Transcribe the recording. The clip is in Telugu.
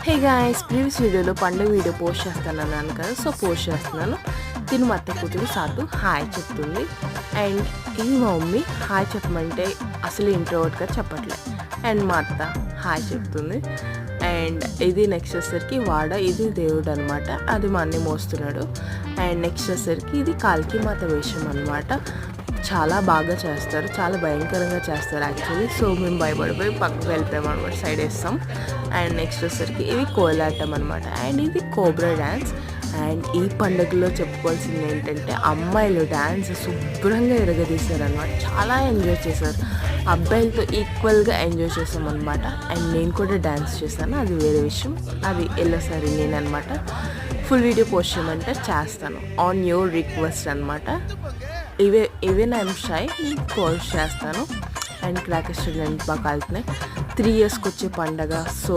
హే గాయ్స్, ప్రీవియస్ వీడియోలో పండుగ వీడియో పోస్ట్ చేస్తానన్నాను కదా. సో పోస్ట్ చేస్తున్నాను. తిను మా అత్త కూతురు సాటు హాయ్ చెప్తుంది. అండ్ ఇది మా మమ్మీ హాయ్ చెప్పమంటే అసలు ఇంట్రోవర్ట్గా చెప్పట్లే. అండ్ మా అత్త హాయ్ చెప్తుంది. అండ్ ఇది నెక్స్ట్ వచ్చేసరికి వాడ, ఇది దేవుడు అనమాట. అది మా అన్ని మోస్తున్నాడు. అండ్ నెక్స్ట్ వచ్చేసరికి ఇది కాల్కి మాత వేషం అనమాట. చాలా బాగా చేస్తారు, చాలా భయంకరంగా చేస్తారు యాక్చువల్లీ. సో మేము భయపడిపోయి పక్కకు వెళ్ళిపోయాము అనమాట, సైడ్ వేస్తాం. అండ్ నెక్స్ట్ వచ్చేసరికి ఇవి కోలాటం అనమాట. అండ్ ఇది కోబ్రా డ్యాన్స్. అండ్ ఈ పండుగలో చెప్పుకోవాల్సింది ఏంటంటే అమ్మాయిలు డ్యాన్స్ శుభ్రంగా ఎరగదీశారనమాట. చాలా ఎంజాయ్ చేశారు, అబ్బాయిలతో ఈక్వల్గా ఎంజాయ్ చేసాం అనమాట. అండ్ నేను కూడా డ్యాన్స్ చేశాను, అది వేరే విషయం. అది ఎల్లోసారి నేనమాట. ఫుల్ వీడియో పోస్ట్ చేయమంటే చేస్తాను, ఆన్ యువర్ రిక్వెస్ట్ అనమాట. ఇవే నా షై నేను పోస్ట్ చేస్తాను. అండ్ క్రాకర్ స్టూడెంట్ బాగా కాలుతున్నాయి. 3 yearsకి వచ్చే పండగ. సో